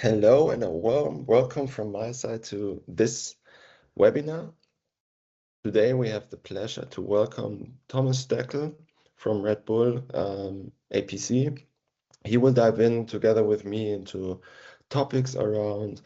Hello and a warm welcome from my side to this webinar. Today we have the pleasure to welcome Thomas Stöggl from Red Bull APC. He will dive in together with me into topics around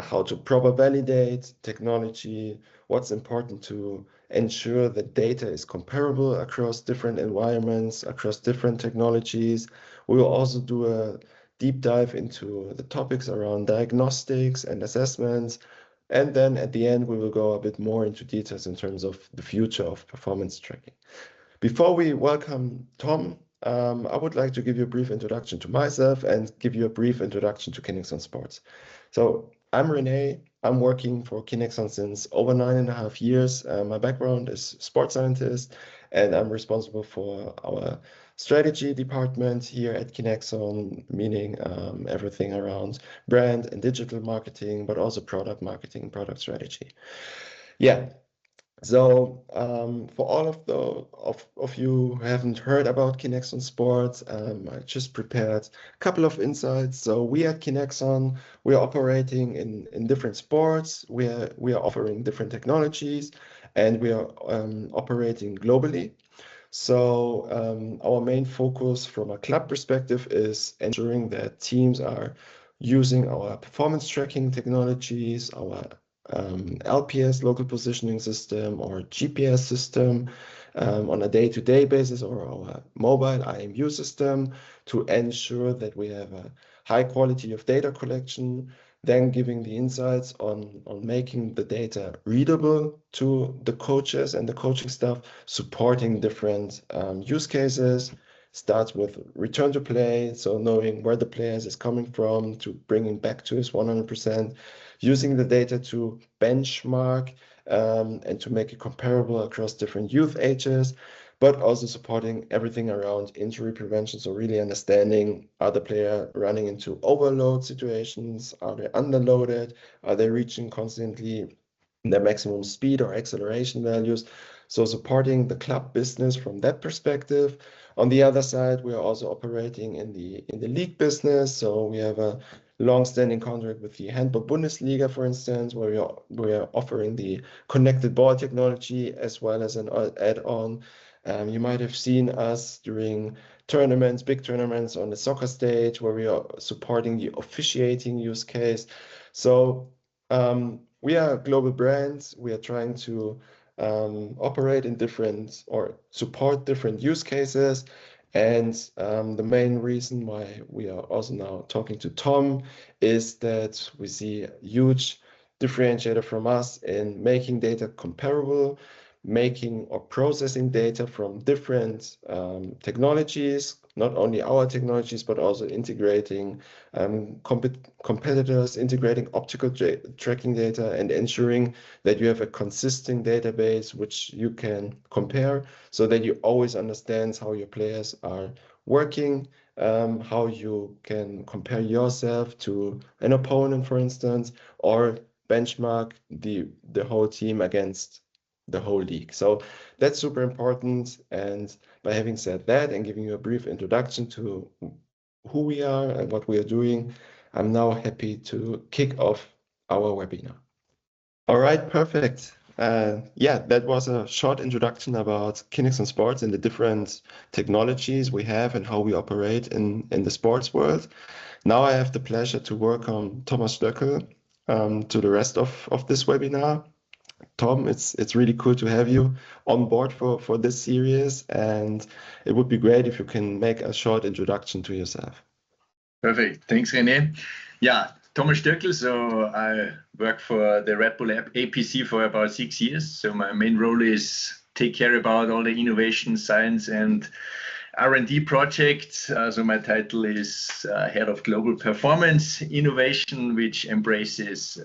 how to proper validate technology, what's important to ensure that data is comparable across different environments, across different technologies. We will also do a deep dive into the topics around diagnostics and assessments. And then at the end, we will go a bit more into details in terms of the future of performance tracking. Before we welcome Tom, I would like to give you a brief introduction to myself and give you a brief introduction to KINEXON Sports. So I'm René. I'm working for KINEXON since over 9.5 years. My background is sports scientist, and I'm responsible for our strategy department here at KINEXON, meaning everything around brand and digital marketing, but also product marketing, product strategy. So for all of you who haven't heard about KINEXON Sports, I just prepared a couple of insights. So we at KINEXON, we are operating in different sports. We are offering different technologies, and we are operating globally. So our main focus from a club perspective is ensuring that teams are using our performance tracking technologies, our LPS, local positioning system, or GPS system on a day-to-day basis, or our mobile IMU system, to ensure that we have a high quality of data collection, then giving the insights on making the data readable to the coaches and the coaching staff, supporting different use cases. Starts with return to play, so knowing where the player is coming from, to bringing back to his 100%, using the data to benchmark and to make it comparable across different youth ages, but also supporting everything around injury prevention. So really understanding, are the player running into overload situations? Are they underloaded? Are they reaching constantly their maximum speed or acceleration values? So supporting the club business from that perspective. On the other side, we are also operating in the league business. So we have a long-standing contract with the Handball Bundesliga, for instance, where we are offering the connected ball technology as well as an add-on. You might have seen us during tournaments, big tournaments on the soccer stage, where we are supporting the officiating use case. So we are global brands. We are trying to operate in different or support different use cases. And the main reason why we are also now talking to Tom is that we see a huge differentiator from us in making data comparable, making or processing data from different technologies, not only our technologies, but also integrating competitors, integrating optical tracking data, and ensuring that you have a consistent database which you can compare, so that you always understand how your players are working, how you can compare yourself to an opponent, for instance, or benchmark the whole team against the whole league. So that's super important. And by having said that and giving you a brief introduction to who we are and what we are doing, I'm now happy to kick off our webinar. All right, perfect. That was a short introduction about KINEXON Sports and the different technologies we have and how we operate in the sports world. Now I have the pleasure to welcome Thomas Stöggl to the rest of this webinar. Tom, it's really cool to have you on board for this series, and it would be great if you can make a short introduction to yourself. Perfect. Thanks, René. Yeah, Thomas Stöggl. So I work for the Red Bull APC for about 6 years. So my main role is take care about all the innovation, science, and R&D projects. So my title is Head of Global Performance Innovation, which embraces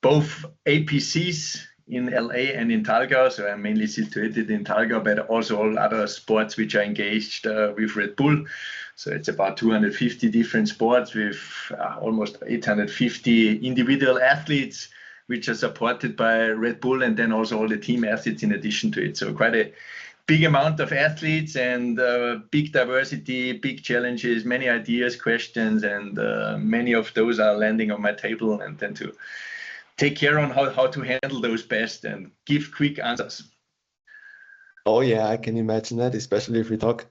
both APCs in LA and in Thalgau. So I'm mainly situated in Thalgau, but also all other sports which are engaged with Red Bull. So it's about 250 different sports with almost 850 individual athletes, which are supported by Red Bull, and then also all the team athletes in addition to it. So quite a big amount of athletes and big diversity, big challenges, many ideas, questions, and many of those are landing on my table, and then to take care on how to handle those best and give quick answers. Oh yeah, I can imagine that, especially if we talk,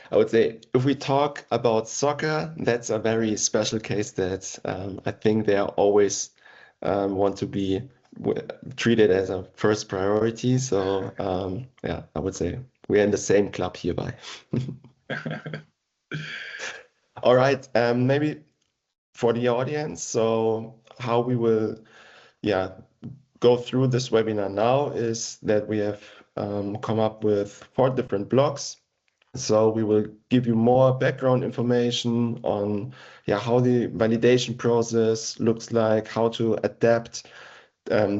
I would say, if we talk about soccer, that's a very special case that I think they always want to be treated as a first priority. So yeah, I would say we're in the same club hereby. All right, maybe for the audience, so how we will, yeah, go through this webinar now is that we have come up with 4 different blocks. So we will give you more background information on how the validation process looks like, how to adapt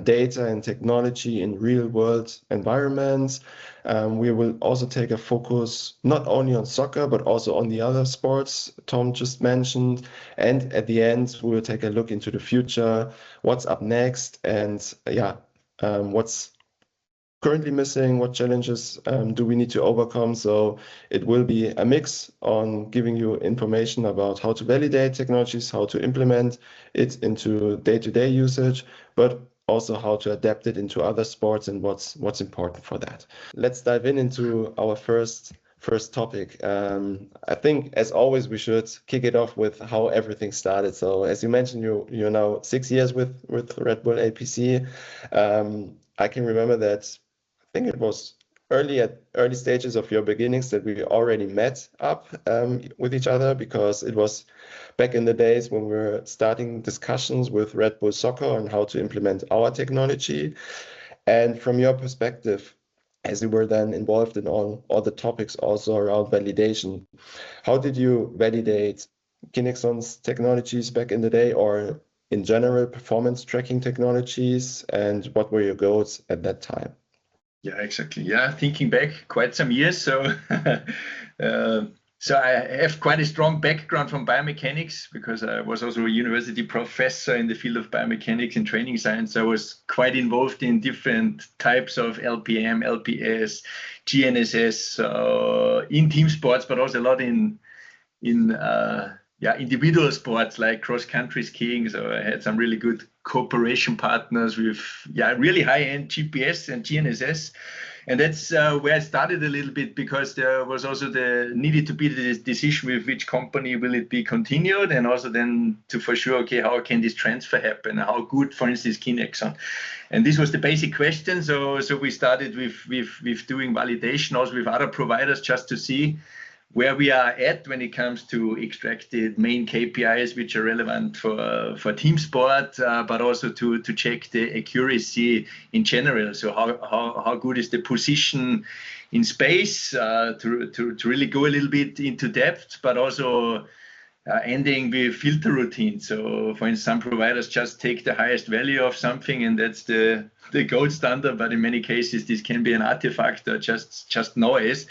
data and technology in real-world environments. We will also take a focus not only on soccer, but also on the other sports Tom just mentioned. And at the end, we will take a look into the future, what's up next, and what's currently missing, what challenges do we need to overcome. So it will be a mix on giving you information about how to validate technologies, how to implement it into day-to-day usage, but also how to adapt it into other sports and what's important for that. Let's dive into our first topic. I think, as always, we should kick it off with how everything started. So as you mentioned, you're now 6 years with Red Bull APC. I can remember that I think it was early stages of your beginnings that we already met up with each other, because it was back in the days when we were starting discussions with Red Bull Soccer on how to implement our technology. And from your perspective, as you were then involved in all the topics also around validation, how did you validate KINEXON's technologies back in the day, or in general performance tracking technologies, and what were your goals at that time? Yeah, exactly. Yeah, thinking back quite some years. So, so I have quite a strong background from biomechanics, because I was also a university professor in the field of biomechanics and training science. I was quite involved in different types of LPM, LPS, GNSS, in team sports, but also a lot in individual sports like cross-country skiing. So I had some really good cooperation partners with really high-end GPS and GNSS. And that's where I started a little bit, because there was also needed to be the decision with which company will it be continued, and also then to for sure, okay, how can this transfer happen? How good, for instance, KINEXON? And this was the basic question. So we started with doing validation also with other providers, just to see where we are at when it comes to extracted main KPIs, which are relevant for team sport, but also to check the accuracy in general. So how good is the position in space, to really go a little bit into depth, but also ending with filter routines. So for instance, some providers just take the highest value of something, and that's the gold standard, but in many cases this can be an artifact or just noise.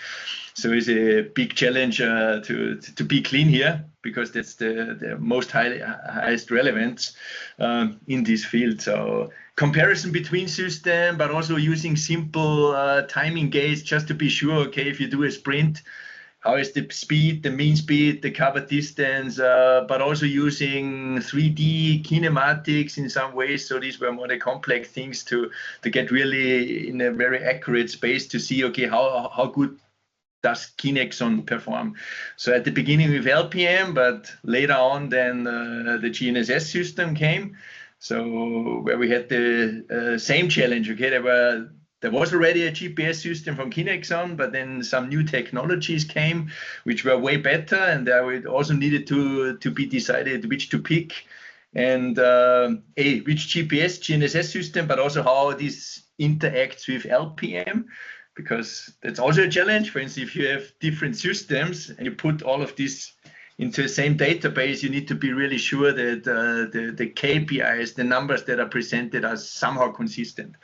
So it's a big challenge to be clean here, because that's the most highest relevance in this field. So comparison between systems, but also using simple timing gates, just to be sure, okay, if you do a sprint, how is the speed, the mean speed, the cover distance, but also using 3D kinematics in some ways. So these were more the complex things to get really in a very accurate space to see, okay, how good does KINEXON perform. So at the beginning with LPM, but later on then the GNSS system came. So where we had the same challenge, okay, there was already a GPS system from KINEXON, but then some new technologies came, which were way better, and there it also needed to be decided which to pick, and which GPS, GNSS system, but also how this interacts with LPM, because that's also a challenge. For instance, if you have different systems and you put all of this into the same database, you need to be really sure that the KPIs, the numbers that are presented, are somehow consistent.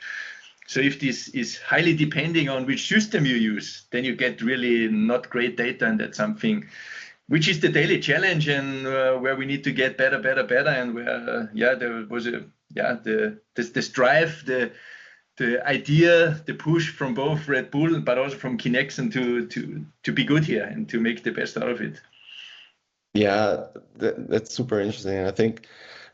So if this is highly depending on which system you use, then you get really not great data, and that's something which is the daily challenge, and where we need to get better, and where there was the strive, the idea, the push from both Red Bull, but also from KINEXON to be good here and to make the best out of it. Yeah, that's super interesting. I think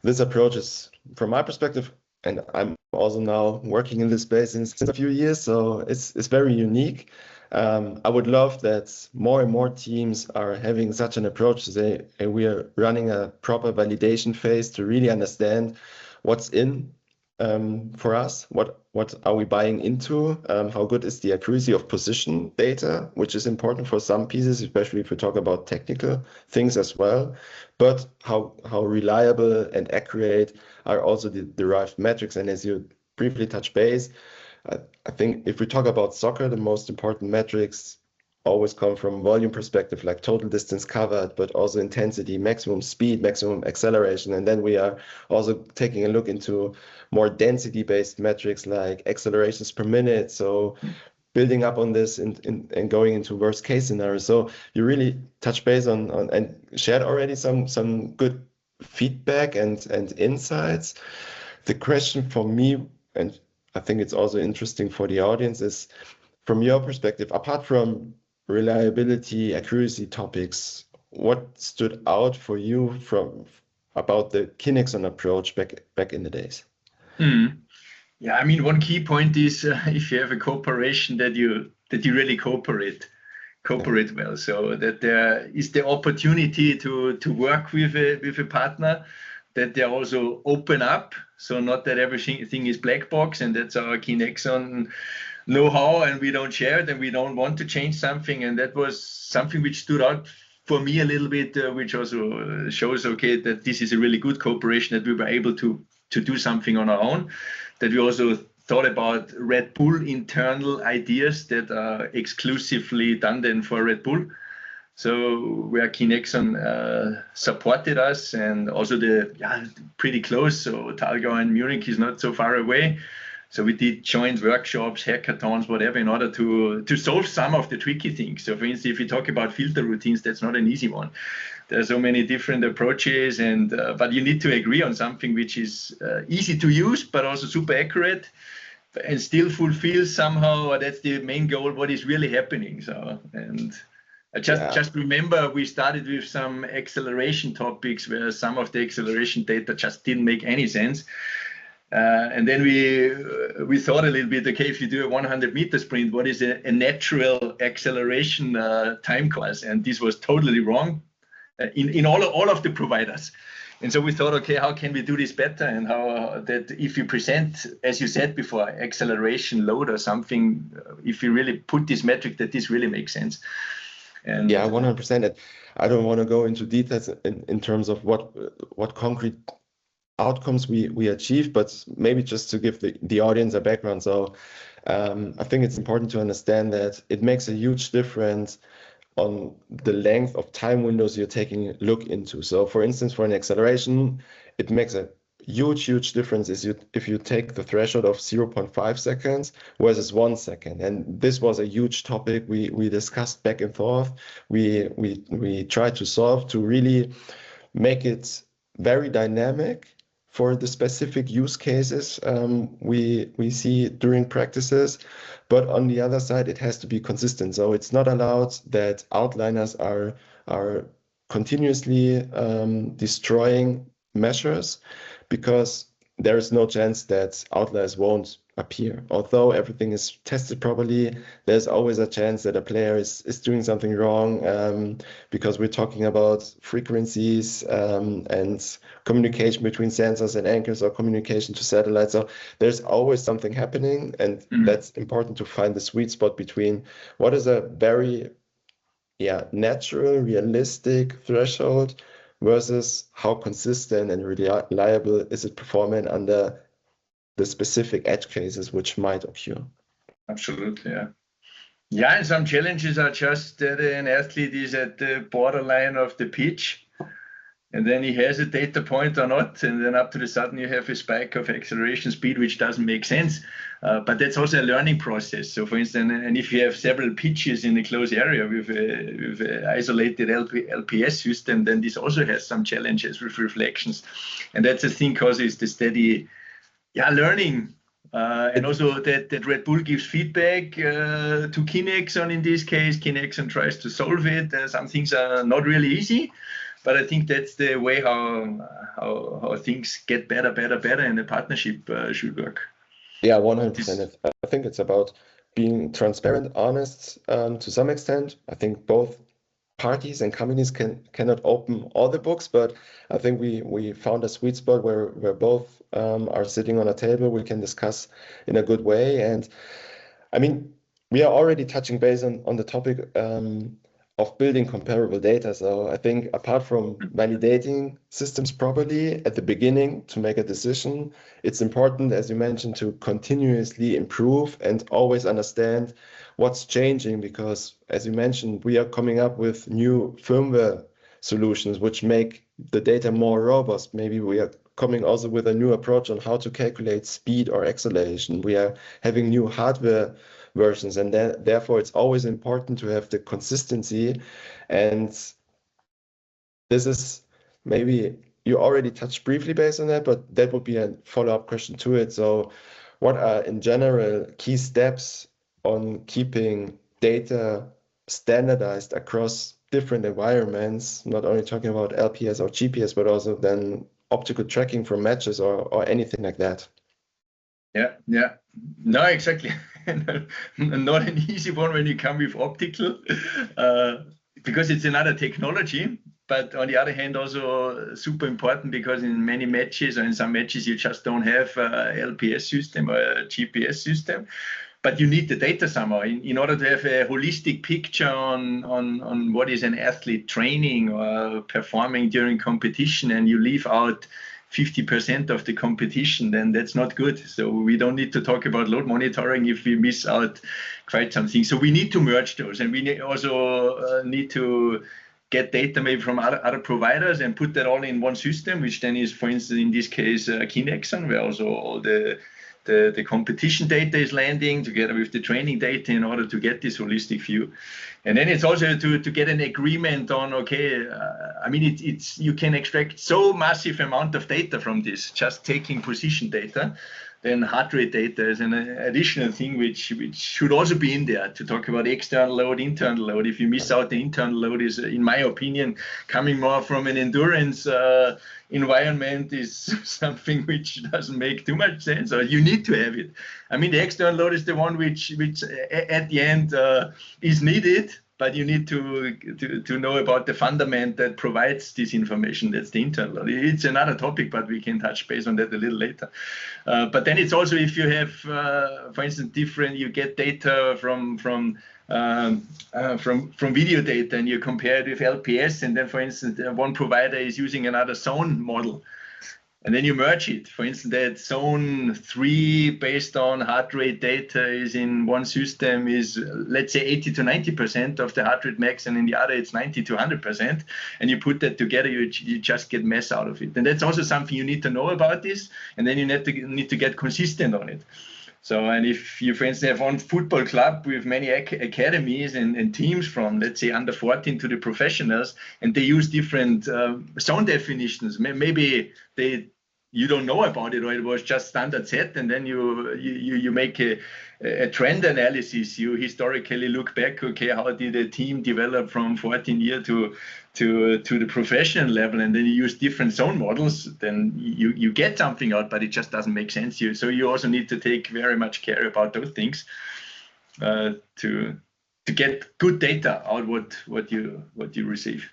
this approach is, from my perspective, and I'm also now working in this space since a few years, so it's very unique. I would love that more and more teams are having such an approach to say, hey, we are running a proper validation phase to really understand what's in for us, what are we buying into, how good is the accuracy of position data, which is important for some pieces, especially if we talk about technical things as well, but how reliable and accurate are also the derived metrics. And as you briefly touch base, I think if we talk about soccer, the most important metrics always come from volume perspective, like total distance covered, but also intensity, maximum speed, maximum acceleration. And then we are also taking a look into more density-based metrics like accelerations per minute. So building up on this and going into worst case scenarios. So you really touch base on and shared already some good feedback and insights. The question for me, and I think it's also interesting for the audience, is from your perspective, apart from reliability, accuracy topics, what stood out for you about the KINEXON approach back in the days? Yeah, I mean, one key point is if you have a cooperation that you really cooperate well, so that there is the opportunity to work with a partner, that they also open up, so not that everything is black box and that's our KINEXON know-how and we don't share it and we don't want to change something. And that was something which stood out for me a little bit, which also shows, okay, that this is a really good cooperation, that we were able to do something on our own, that we also thought about Red Bull internal ideas that are exclusively done then for Red Bull. So where KINEXON supported us, and also pretty close. So Thalgau and Munich is not so far away. So we did joint workshops, hackathons, whatever, in order to solve some of the tricky things. So for instance, if you talk about filter routines, that's not an easy one. There are so many different approaches, and but you need to agree on something which is easy to use, but also super accurate, and still fulfill somehow. That's the main goal. What is really happening? So and. I just remember we started with some acceleration topics where some of the acceleration data just didn't make any sense. And then we thought a little bit, okay, if you do a 100-meter sprint, what is a natural acceleration time course? And this was totally wrong in all of the providers. And so we thought, okay, how can we do this better? And how that if you present, as you said before, acceleration load or something, if you really put this metric, that this really makes sense. And yeah, 100%. I don't want to go into details in terms of what concrete outcomes we achieve, but maybe just to give the audience a background. So I think it's important to understand that it makes a huge difference on the length of time windows you're taking a look into. So for instance, for an acceleration, it makes a huge difference if you take the threshold of 0.5 seconds versus 1 second. And this was a huge topic we discussed back and forth. We tried to solve to really make it very dynamic for the specific use cases we see during practices. But on the other side, it has to be consistent. So it's not allowed that outliners are continuously destroying measures, because there is no chance that outliers won't appear. Although everything is tested properly, there's always a chance that a player is doing something wrong, because we're talking about frequencies and communication between sensors and anchors, or communication to satellites. So there's always something happening, and that's important to find the sweet spot between what is a very natural, realistic threshold versus how consistent and reliable is it performing under the specific edge cases which might occur. Absolutely, yeah. Yeah, and some challenges are just that an athlete is at the borderline of the pitch, and then he has a data point or not, and then up to the sudden you have a spike of acceleration speed, which doesn't make sense. But that's also a learning process. So for instance, and if you have several pitches in a closed area with an isolated LPS system, then this also has some challenges with reflections. And that's the thing, because it's the steady learning And also that Red Bull gives feedback to KINEXON in this case. KINEXON tries to solve it. Some things are not really easy, but I think that's the way how things get better, and the partnership should work. Yeah, 100%. I think it's about being transparent, honest to some extent. I think both parties and companies cannot open all the books, but I think we found a sweet spot where both are sitting on a table. We can discuss in a good way. And I mean, we are already touching base on the topic of building comparable data. So I think apart from validating systems properly at the beginning to make a decision, it's important, as you mentioned, to continuously improve and always understand what's changing, because as you mentioned, we are coming up with new firmware solutions which make the data more robust. Maybe we are coming also with a new approach on how to calculate speed or acceleration. We are having new hardware versions, and therefore it's always important to have the consistency. And this is, maybe you already touched briefly based on that, but that would be a follow-up question to it. So what are in general key steps on keeping data standardized across different environments, not only talking about LPS or GPS, but also then optical tracking from matches or anything like that? Yeah. No, exactly. Not an easy one when you come with optical, because it's another technology. But on the other hand, also super important because in many matches, or in some matches, you just don't have a LPS system or a GPS system. But you need the data somehow in order to have a holistic picture on what is an athlete training or performing during competition, and you leave out 50% of the competition, then that's not good. So we don't need to talk about load monitoring if we miss out quite something. So we need to merge those, and we also need to get data maybe from other providers and put that all in one system, which then is, for instance, in this case, KINEXON, where also all the competition data is landing together with the training data in order to get this holistic view. And then it's also to get an agreement on, okay, I mean, you can extract so massive amount of data from this, just taking position data. Then heart rate data is an additional thing which should also be in there to talk about external load, internal load. If you miss out the internal load, is, in my opinion, coming more from an endurance environment, is something which doesn't make too much sense, or you need to have it. I mean, the external load is the one which at the end is needed, but you need to know about the fundament that provides this information. That's the internal load. It's another topic, but we can touch base on that a little later. But then it's also, if you have, for instance, you get data from video data and you compare it with LPS, and then, for instance, one provider is using another zone model, and then you merge it. For instance, that zone 3 based on heart rate data is in one system is, let's say, 80 to 90% of the heart rate max, and in the other it's 90 to 100%. And you put that together, you just get mess out of it. And that's also something you need to know about this, and then you need to get consistent on it. So, and if you, for instance, have one football club with many academies and teams from, let's say, under 14 to the professionals, and they use different zone definitions, maybe you don't know about it, or it was just standard set, and then you make a trend analysis. You historically look back, okay, how did a team develop from 14 year to the professional level, and then you use different zone models, then you get something out, but it just doesn't make sense here. So you also need to take very much care about those things to get good data out what you receive.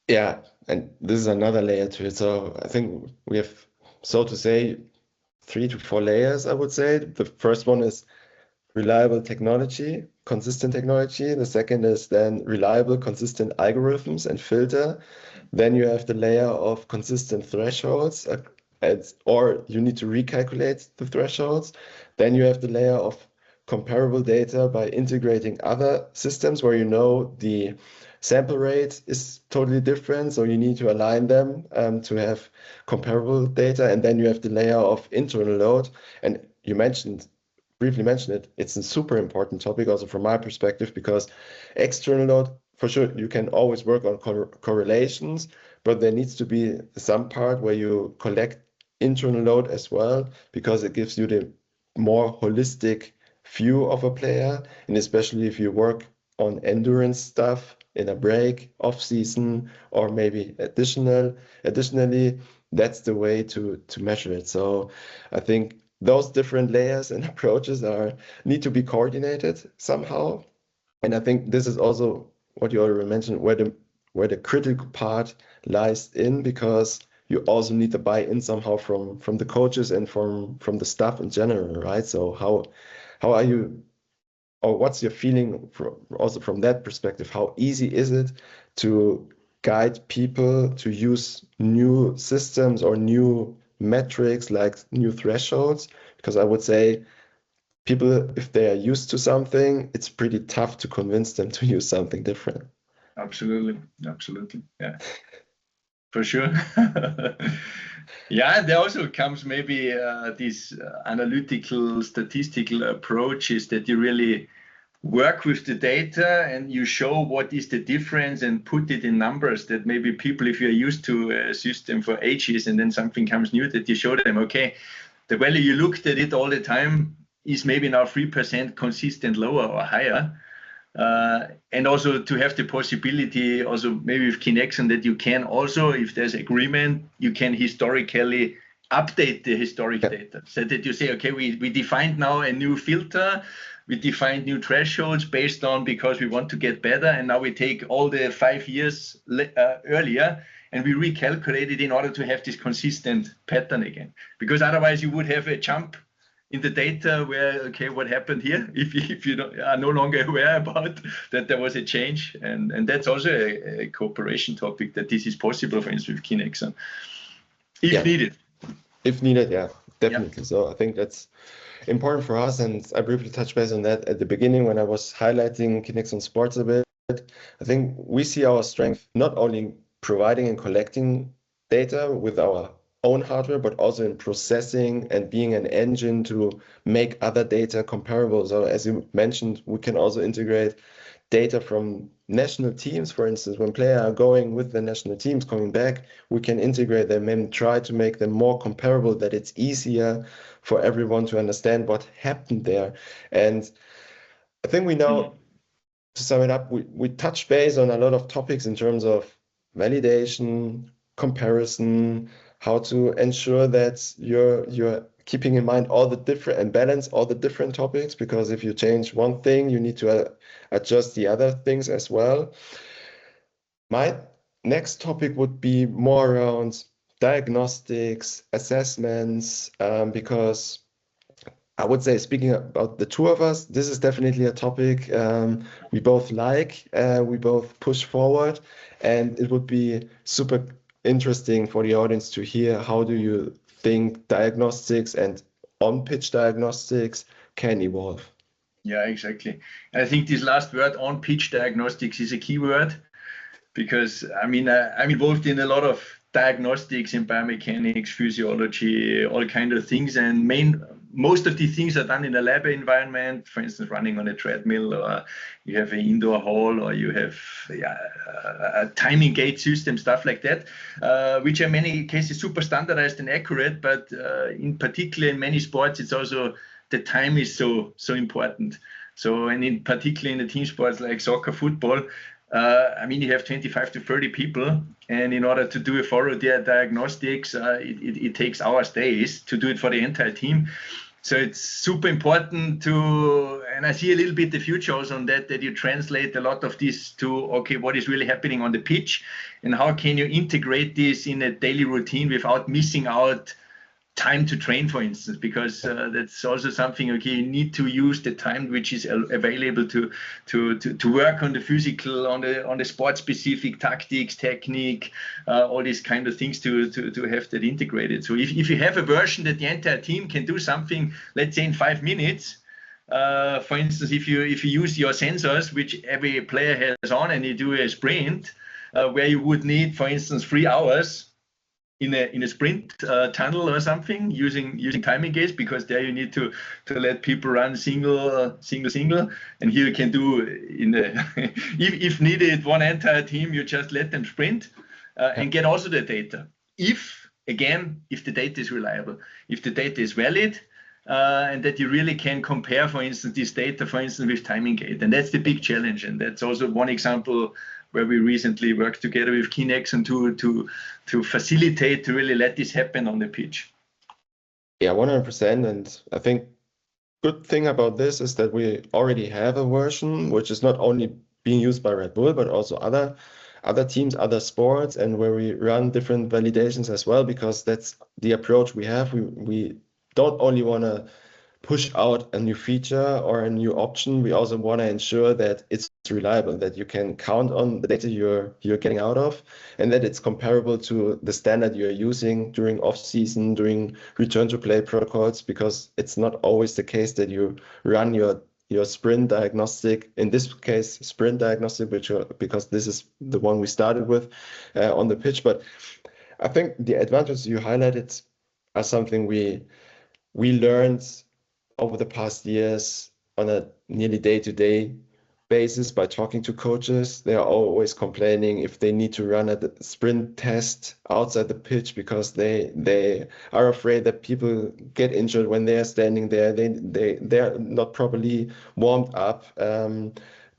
Yeah, and this is another layer to it. So I think we have, so to say, 3 to 4 layers, I would say. The first one is reliable technology, consistent technology. The second is then reliable, consistent algorithms and filter. Then you have the layer of consistent thresholds, or you need to recalculate the thresholds. Then you have the layer of comparable data by integrating other systems where you know the sample rate is totally different, so you need to align them to have comparable data. And then you have the layer of internal load, and you briefly mentioned it. It's a super important topic also from my perspective, because external load, for sure, you can always work on correlations, but there needs to be some part where you collect internal load as well, because it gives you the more holistic view of a player, and especially if you work on endurance stuff in a break, off season, or maybe additionally, that's the way to measure it. So I think those different layers and approaches need to be coordinated somehow. And I think this is also what you already mentioned, where the critical part lies in, because you also need to buy in somehow from the coaches and from the staff in general, right? So how are you, or what's your feeling also from that perspective? How easy is it to guide people to use new systems or new metrics, like new thresholds? Because I would say people, if they are used to something, it's pretty tough to convince them to use something different. Absolutely, yeah, for sure. Yeah, there also comes maybe these analytical, statistical approaches that you really work with the data and you show what is the difference and put it in numbers, that maybe people, if you're used to a system for ages and then something comes new, that you show them, okay, the value you looked at it all the time is maybe now 3% consistent lower or higher. And also to have the possibility also maybe with KINEXON that you can also, if there's agreement, you can historically update the historic data, so that you say, okay, we defined now a new filter, we defined new thresholds based on, because we want to get better, and now we take all the 5 years earlier and we recalculate it in order to have this consistent pattern again. Because otherwise you would have a jump in the data where, okay, what happened here, if you are no longer aware about that there was a change. And that's also a cooperation topic, that this is possible, for instance, with KINEXON, if needed. If needed, yeah, definitely. So I think that's important for us. And I briefly touched base on that at the beginning when I was highlighting KINEXON Sports a bit. I think we see our strength not only providing and collecting data with our own hardware, but also in processing and being an engine to make other data comparable. So as you mentioned, we can also integrate data from national teams. For instance, when players are going with the national teams coming back, we can integrate them and try to make them more comparable, that it's easier for everyone to understand what happened there. And I think we now, to sum it up, we touch base on a lot of topics in terms of validation, comparison, how to ensure that you're keeping in mind all the different and balance all the different topics, because if you change one thing, you need to adjust the other things as well. My next topic would be more around diagnostics, assessments, because I would say, speaking about the two of us, this is definitely a topic we both like, we both push forward, and it would be super interesting for the audience to hear, how do you think diagnostics and on-pitch diagnostics can evolve? Yeah, exactly. I think this last word, on-pitch diagnostics, is a key word, because I'm involved in a lot of diagnostics in biomechanics, physiology, all kind of things, and most of these things are done in a lab environment, for instance, running on a treadmill, or you have an indoor hall, or you have a timing gate system, stuff like that, which are in many cases super standardized and accurate, but in particular in many sports, it's also the time is so important. So, and in particular in the team sports like soccer, football, you have 25 to 30 people, and in order to do a thorough diagnostics, it takes hours, days to do it for the entire team. So it's super important to, and I see a little bit the future also on that you translate a lot of this to, okay, what is really happening on the pitch, and how can you integrate this in a daily routine without missing out time to train, for instance, because that's also something, okay, you need to use the time which is available to work on the physical, on the sport specific tactics, technique, all these kind of things to have that integrated. So if you have a version that the entire team can do something, let's say in 5 minutes, for instance, if you use your sensors, which every player has on, and you do a sprint where you would need, for instance, 3 hours in a sprint tunnel or something, using timing gates, because there you need to let people run single, and here you can do if needed, one entire team, you just let them sprint and get also the data. If the data is reliable, if the data is valid, and that you really can compare, for instance, this data, for instance, with timing gate. And that's the big challenge. And that's also one example where we recently worked together with KINEXON to facilitate, to really let this happen on the pitch. Yeah, 100%. And I think good thing about this is that we already have a version which is not only being used by Red Bull, but also other teams, other sports, and where we run different validations as well, because that's the approach we have. We don't only want to push out a new feature or a new option. We also want to ensure that it's reliable, that you can count on the data you're getting out of, and that it's comparable to the standard you're using during off season, during return to play protocols, because it's not always the case that you run your sprint diagnostic, in this case sprint diagnostic, because this is the one we started with on the pitch. But I think the advantages you highlighted are something we learned over the past years on a nearly day-to-day basis by talking to coaches. They are always complaining if they need to run a sprint test outside the pitch because they are afraid that people get injured when they are standing there. They are not properly warmed up.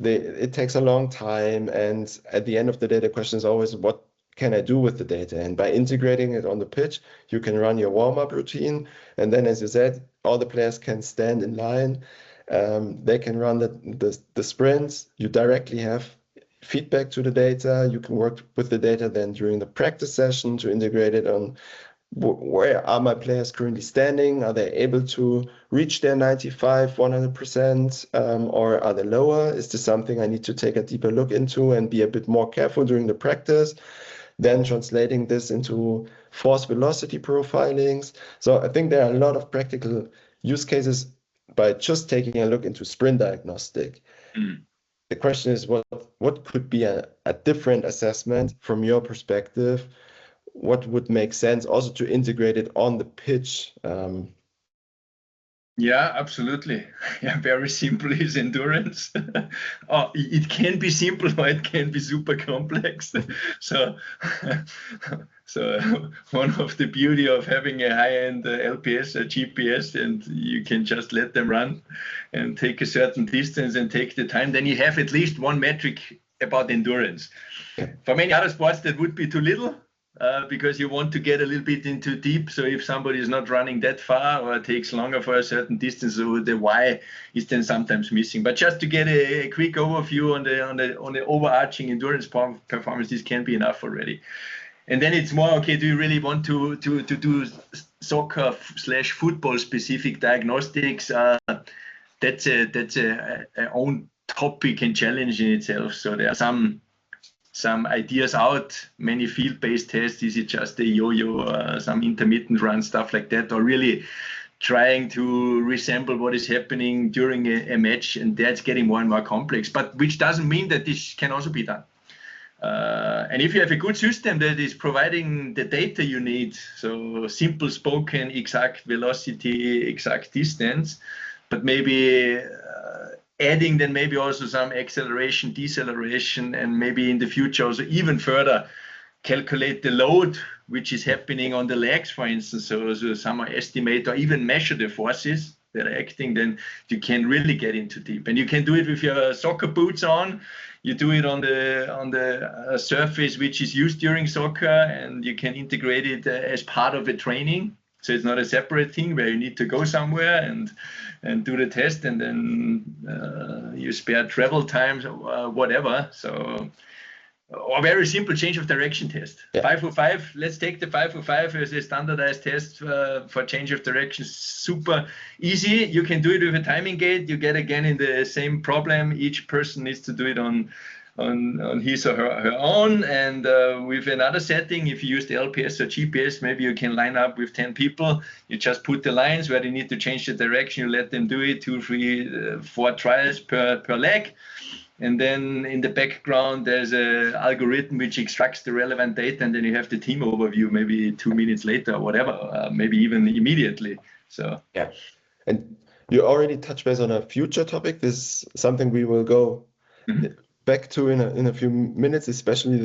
It takes a long time, and at the end of the day, the question is always, what can I do with the data? And by integrating it on the pitch, you can run your warm-up routine, and then, as you said, all the players can stand in line. They can run the sprints. You directly have feedback to the data. You can work with the data then during the practice session to integrate it on where are my players currently standing? Are they able to reach their 95, 100%, or are they lower? Is this something I need to take a deeper look into and be a bit more careful during the practice? Then translating this into force velocity profilings. So I think there are a lot of practical use cases by just taking a look into sprint diagnostic. The question is, what could be a different assessment from your perspective? What would make sense also to integrate it on the pitch? Yeah, absolutely. Yeah, very simple is endurance. It can be simple, or it can be super complex. So one of the beauty of having a high-end LPS, a GPS, and you can just let them run and take a certain distance and take the time, then you have at least one metric about endurance. For many other sports, that would be too little. Because you want to get a little bit into deep. So if somebody is not running that far or takes longer for a certain distance, so the why is then sometimes missing. But just to get a quick overview on the overarching endurance performance, this can be enough already. And then it's more, okay, do you really want to do soccer/football specific diagnostics? That's a own topic and challenge in itself. So there are some ideas out, many field-based tests. Is it just a yo-yo, some intermittent run, stuff like that, or really trying to resemble what is happening during a match? And that's getting more and more complex, but which doesn't mean that this can also be done. And if you have a good system that is providing the data you need, so simple spoken, exact velocity, exact distance, but maybe adding then maybe also some acceleration, deceleration, and maybe in the future also even further calculate the load which is happening on the legs, for instance. So somehow estimate or even measure the forces that are acting, then you can really get into deep. And you can do it with your soccer boots on. You do it on the surface which is used during soccer, and you can integrate it as part of a training. So it's not a separate thing where you need to go somewhere and do the test, and then you spare travel times or whatever. So, or very simple change of direction test. Yeah. 505, let's take the 505 as a standardized test for change of direction. Super easy. You can do it with a timing gate. You get again in the same problem. Each person needs to do it on his or her own, and with another setting, if you use the LPS or GPS, maybe you can line up with 10 people. You just put the lines where they need to change the direction. You let them do it 2, 3, 4 trials per leg, and then in the background there's an algorithm which extracts the relevant data, and then you have the team overview maybe 2 minutes later or whatever, maybe even immediately. So yeah, and you already touched base on a future topic. This is something we will go back to in a few minutes, especially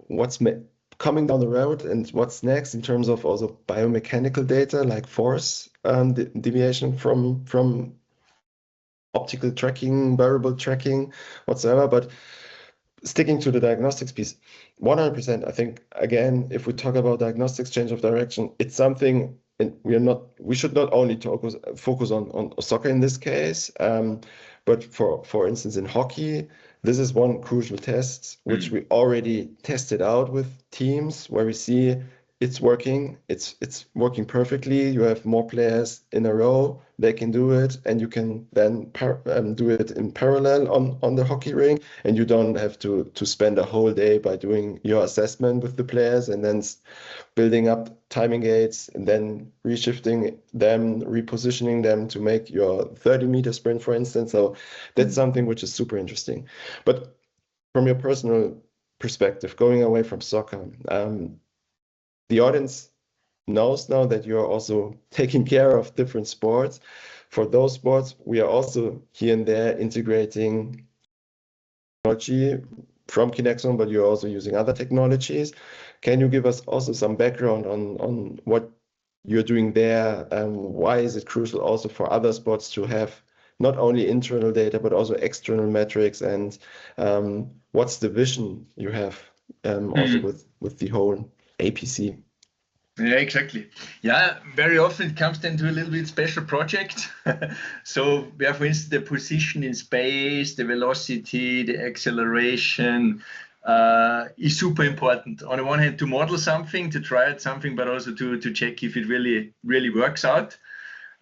what's coming down the road and what's next in terms of also biomechanical data like force deviation from optical tracking, variable tracking, whatsoever. But sticking to the diagnostics piece, 100%. I think again, if we talk about diagnostics, change of direction, it's something, and we should not only focus on soccer in this case, but for instance in hockey, this is one crucial test which we already tested out with teams where we see it's working working perfectly. You have more players in a row, they can do it, and you can then do it in parallel on the hockey rink, and you don't have to spend a whole day by doing your assessment with the players and then building up timing gates and then reshifting them, repositioning them to make your 30-meter sprint, for instance. So that's something which is super interesting. But from your personal perspective, going away from soccer, the audience knows now that you're also taking care of different sports. For those sports, we are also here and there integrating technology from KINEXON, but you're also using other technologies. Can you give us also some background on what you're doing there? Why is it crucial also for other sports to have not only internal data, but also external metrics? And what's the vision you have also with the whole APC? Yeah, exactly. Yeah, very often it comes then to a little bit special project. So we have, for instance, the position in space, the velocity, the acceleration is super important. On the one hand, to model something, to try out something, but also to check if it really works out.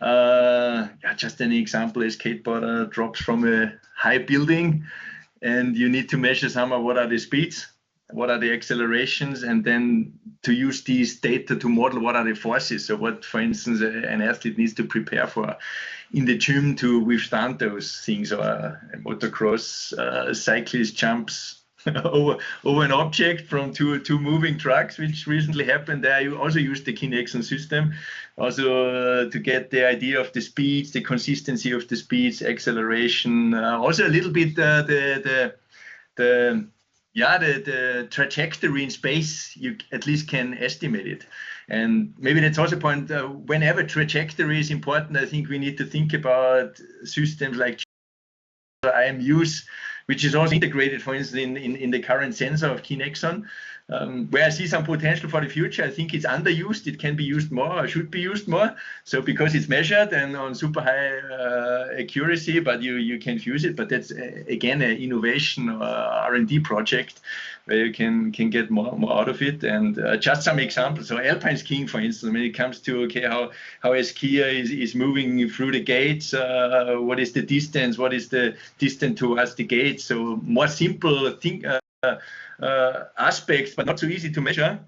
Yeah, just an example: a skateboarder drops from a high building, and you need to measure somehow what are the speeds, what are the accelerations, and then to use these data to model what are the forces. So what, for instance, an athlete needs to prepare for in the gym to withstand those things, or a motocross cyclist jumps over an object from two moving trucks, which recently happened there. You also use the KINEXON system also to get the idea of the speeds, the consistency of the speeds, acceleration, also a little bit the trajectory in space. You at least can estimate it. And maybe that's also a point, whenever trajectory is important, I think we need to think about systems like IMUs, which is also integrated, for instance, in the current sensor of KINEXON, where I see some potential for the future. I think it's underused. It can be used more, or should be used more. So because it's measured and on super high accuracy, but you can use it. But that's again an innovation or R&D project where you can get more out of it. And just some examples. So alpine skiing, for instance, when it comes to how a skier is moving through the gates, what is the distance? What is the distance towards the gates? So more simple aspects, but not so easy to measure,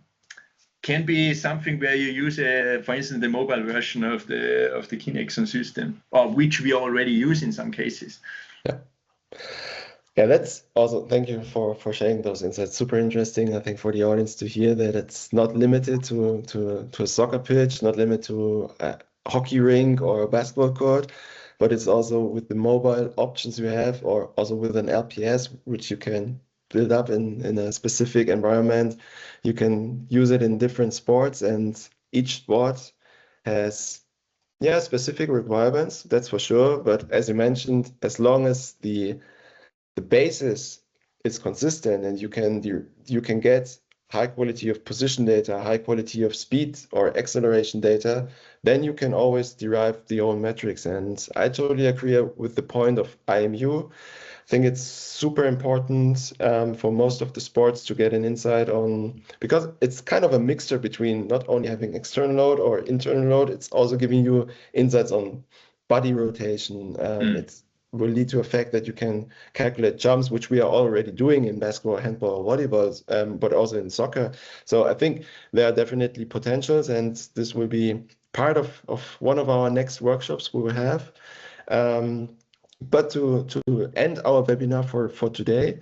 can be something where you use, for instance, the mobile version of the KINEXON system, or which we already use in some cases. Yeah, that's also, thank you for sharing those insights. Super interesting, I think, for the audience to hear that it's not limited to a soccer pitch, not limited to a hockey rink or a basketball court, but it's also with the mobile options you have, or also with an LPS, which you can build up in a specific environment. You can use it in different sports, and each sport has specific requirements, that's for sure. But as you mentioned, as long as the basis is consistent and you can get high quality of position data, high quality of speed or acceleration data, then you can always derive the own metrics. And I totally agree with the point of IMU. I think it's super important for most of the sports to get an insight on, because it's kind of a mixture between not only having external load or internal load, it's also giving you insights on body rotation. It will lead to a fact that you can calculate jumps, which we are already doing in basketball, handball, or volleyball, but also in soccer. So I think there are definitely potentials, and this will be part of one of our next workshops we will have. But to end our webinar for today,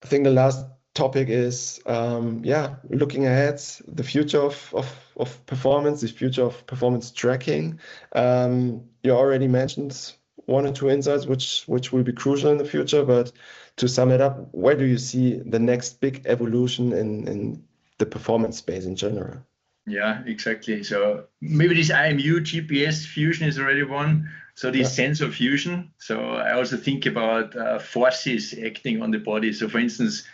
I think the last topic is looking ahead, the future of performance, the future of performance tracking. You already mentioned one or two insights which will be crucial in the future, but to sum it up, where do you see the next big evolution in the performance space in general? Yeah, exactly. So maybe this IMU GPS fusion is already one. So this sensor fusion. So I also think about forces acting on the body. So for instance,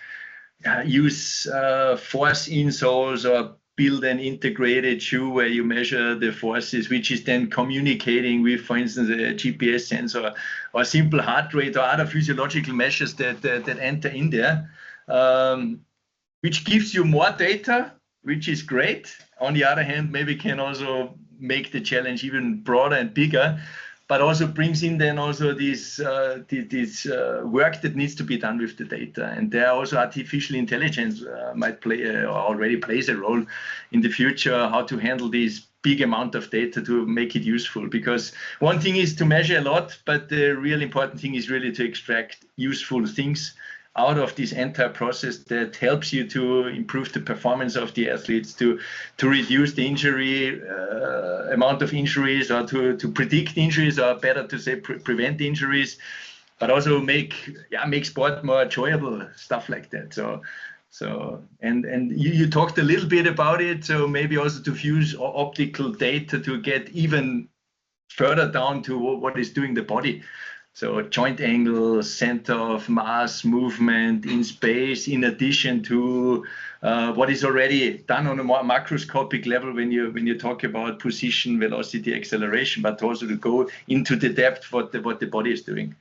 use force insoles or build an integrated shoe where you measure the forces, which is then communicating with, for instance, a GPS sensor or simple heart rate or other physiological measures that enter in there, which gives you more data, which is great. On the other hand, maybe can also make the challenge even broader and bigger, but also brings in then also this work that needs to be done with the data. And there also artificial intelligence might play or already plays a role in the future, how to handle this big amount of data to make it useful. Because one thing is to measure a lot, but the real important thing is really to extract useful things out of this entire process that helps you to improve the performance of the athletes, to reduce the injury amount of injuries, or to predict injuries, or better to say prevent injuries, but also make sport more enjoyable, stuff like that. So and you talked a little bit about it. So maybe also to fuse optical data to get even further down to what is doing the body. So joint angle, center of mass, movement in space, in addition to what is already done on a more macroscopic level when you talk about position, velocity, acceleration, but also to go into the depth what the body is doing.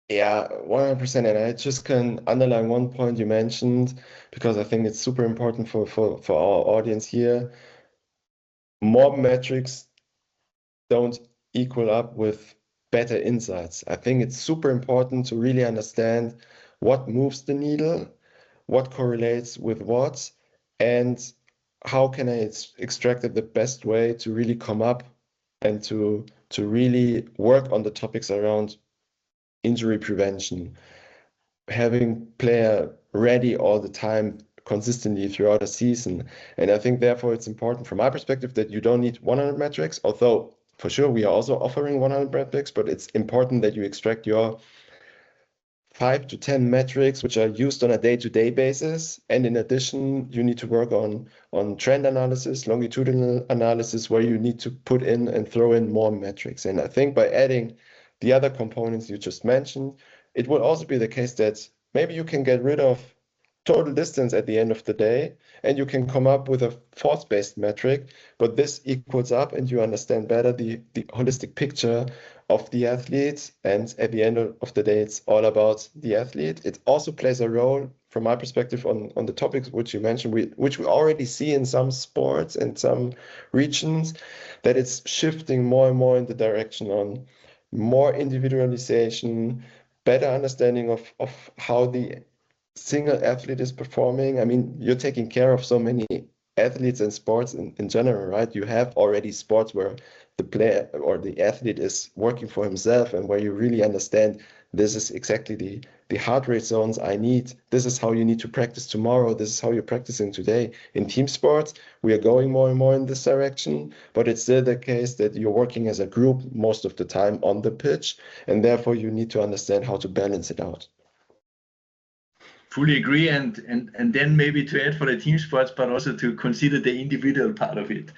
Yeah, 100%. And I just can underline one point you mentioned, because I think it's super important for our audience here. More metrics don't equal up with better insights. I think it's super important to really understand what moves the needle, what correlates with what, and how can I extract it the best way to really come up and to really work on the topics around injury prevention, having player ready all the time consistently throughout a season. And I think therefore it's important from my perspective that you don't need 100 metrics, although for sure we are also offering 100 metrics, but it's important that you extract your 5 to 10 metrics which are used on a day-to-day basis. And in addition, you need to work on trend analysis, longitudinal analysis, where you need to put in and throw in more metrics. And I think by adding the other components you just mentioned, it will also be the case that maybe you can get rid of total distance at the end of the day, and you can come up with a force-based metric, but this equals up and you understand better the holistic picture of the athlete. And at the end of the day, it's all about the athlete. It also plays a role, from my perspective, on the topics which you mentioned, which we already see in some sports and some regions, that it's shifting more and more in the direction on more individualization, better understanding of how the single athlete is performing. I mean, you're taking care of so many athletes and sports in general, right? You have already sports where the player or the athlete is working for himself, and where you really understand this is exactly the heart rate zones I need. This is how you need to practice tomorrow. This is how you're practicing today. In team sports, we are going more and more in this direction, but it's still the case that you're working as a group most of the time on the pitch, and therefore you need to understand how to balance it out. Fully agree, and then maybe to add for the team sports, but also to consider the individual part of it.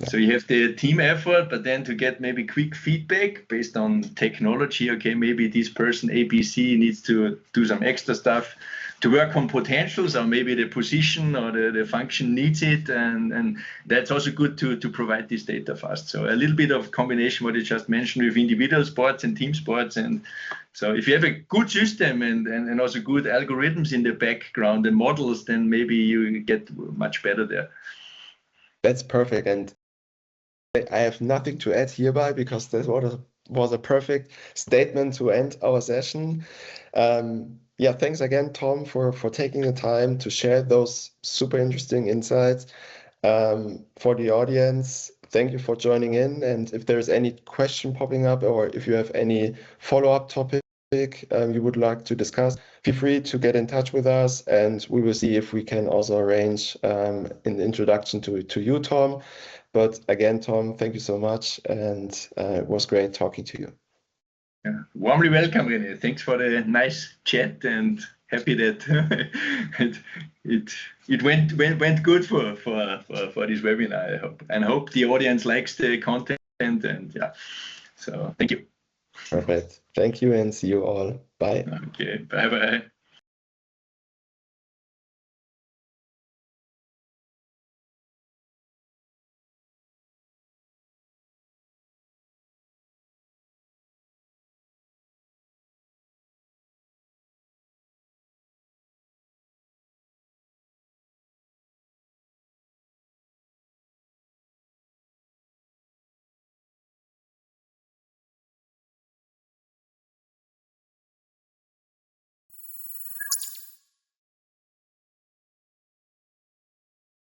So you have the team effort, but then to get maybe quick feedback based on technology. Okay, maybe this person APC needs to do some extra stuff to work on potentials, or maybe the position or the function needs it, and that's also good to provide this data fast. So a little bit of combination what you just mentioned with individual sports and team sports. And so if you have a good system and also good algorithms in the background and models, then maybe you get much better there. That's perfect. And I have nothing to add hereby, because that was a perfect statement to end our session. Yeah, thanks again, Tom, for taking the time to share those super interesting insights. For the audience, thank you for joining in. And if there's any question popping up, or if you have any follow-up topic you would like to discuss, feel free to get in touch with us, and we will see if we can also arrange an introduction to you, Tom. But again, Tom, thank you so much, and it was great talking to you. Yeah. Warmly welcome, René. Thanks for the nice chat, and happy that it went good for this webinar. I hope, and hope the audience likes the content. And yeah, so thank you. Perfect. Thank you, and see you all. Bye. Okay, bye bye.